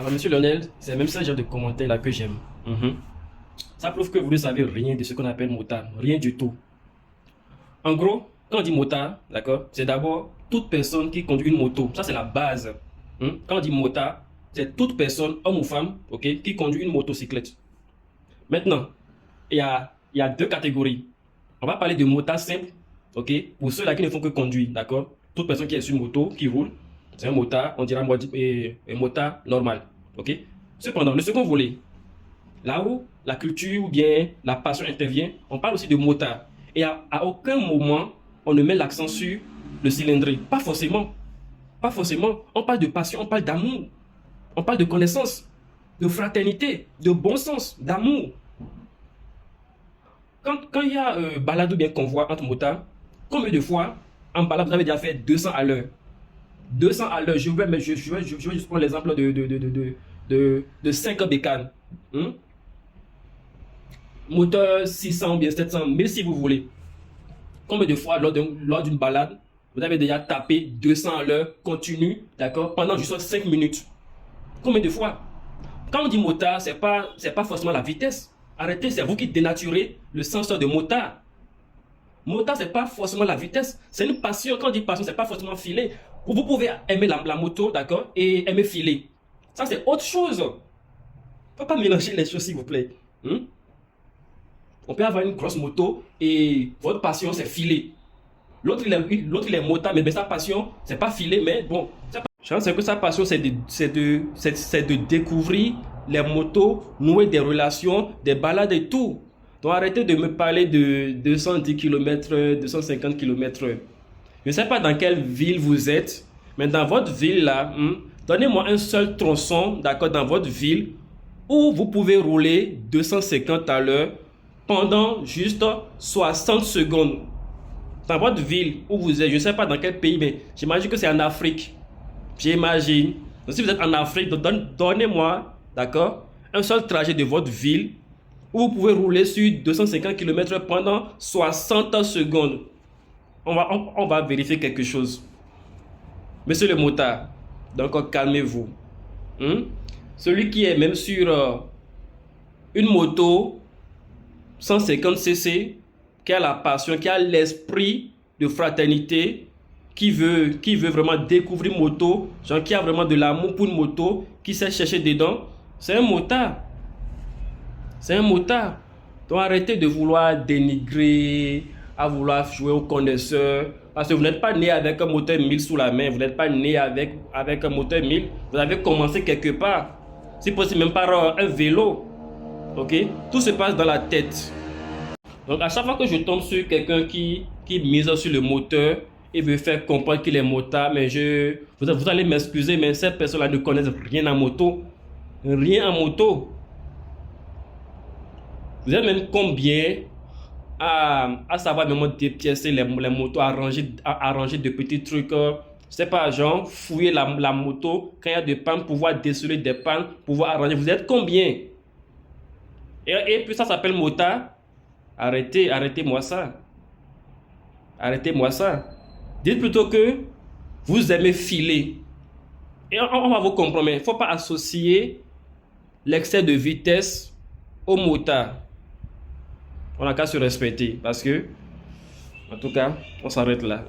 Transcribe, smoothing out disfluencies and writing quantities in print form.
Alors, monsieur Lionel, c'est même ça genre de commentaire là que j'aime. Ça prouve que vous ne savez rien de ce qu'on appelle motard. Rien du tout. En gros, quand on dit motard, d'accord, c'est d'abord toute personne qui conduit une moto. Ça, c'est la base. Quand on dit motard, c'est toute personne, homme ou femme, ok, qui conduit une motocyclette. Maintenant, il y a deux catégories. On va parler de motard simple, ok, pour ceux-là qui ne font que conduire, d'accord. Toute personne qui est sur une moto, qui roule, c'est un motard, on dira un motard normal, ok. Cependant, le second volet, là où la culture ou bien la passion intervient, on parle aussi de motard. Et à aucun moment, on ne met l'accent sur le cylindré. Pas forcément. Pas forcément. On parle de passion, on parle d'amour. On parle de connaissance, de fraternité, de bon sens, d'amour. Quand il y a balade ou bien convoi entre motards, combien de fois en balade vous avez déjà fait 200 à l'heure? 200 à l'heure, je vais juste prendre l'exemple de 5 bécanes. Moteur 600 ou bien 700, mais si vous voulez. Combien de fois lors d'une balade, vous avez déjà tapé 200 à l'heure continu, d'accord, pendant juste 5 minutes? Combien de fois? Quand on dit motard, c'est pas forcément la vitesse. Arrêtez, c'est vous qui dénaturez le sens de motard. Motard, c'est pas forcément la vitesse. C'est une passion. Quand on dit passion, c'est pas forcément filer. Vous pouvez aimer la moto, d'accord, et aimer filer. Ça, c'est autre chose. Faut pas mélanger les choses, s'il vous plaît. On peut avoir une grosse moto et votre passion, c'est filer. L'autre, il est motard, mais sa passion, c'est pas filer, mais bon. Je pense que sa passion, c'est de découvrir les motos, nouer des relations, des balades et tout. Donc arrêtez de me parler de 210 km/h, 250 km/h. Je ne sais pas dans quelle ville vous êtes, mais dans votre ville là, donnez-moi un seul tronçon, d'accord, dans votre ville, où vous pouvez rouler 250 à l'heure pendant juste 60 secondes. Dans votre ville où vous êtes, je ne sais pas dans quel pays, mais j'imagine que c'est en Afrique. J'imagine. Donc si vous êtes en Afrique, donnez-moi, d'accord, un seul trajet de votre ville où vous pouvez rouler sur 250 km/h pendant 60 secondes. On va vérifier quelque chose. Monsieur le motard, donc calmez-vous. Celui qui est même sur une moto 150 cc, qui a la passion, qui a l'esprit de fraternité, qui veut vraiment découvrir moto, genre qui a vraiment de l'amour pour une moto, qui sait chercher dedans, c'est un motard. C'est un motard. Donc arrêtez de vouloir dénigrer, à vouloir jouer aux connaisseurs. Parce que vous n'êtes pas né avec un moteur 1000 sous la main. Vous n'êtes pas né avec un moteur 1000. Vous avez commencé quelque part. Si possible même par un vélo. Ok? Tout se passe dans la tête. Donc à chaque fois que je tombe sur quelqu'un qui mise sur le moteur et veut faire comprendre qu'il est motard, mais vous allez m'excuser, mais ces personnes-là ne connaissent rien en moto. Rien en moto. Vous êtes même combien à savoir même dépiécer les motos, arranger de petits trucs, c'est pas genre fouiller la moto quand il y a des pannes, pouvoir déceler des pannes, pouvoir arranger. Vous êtes combien? Et puis ça s'appelle motard. Arrêtez-moi ça. Arrêtez-moi ça. Dites plutôt que vous aimez filer. Et on va vous comprendre, mais il ne faut pas associer l'excès de vitesse au motard. On n'a qu'à se respecter parce que, en tout cas, on s'arrête là.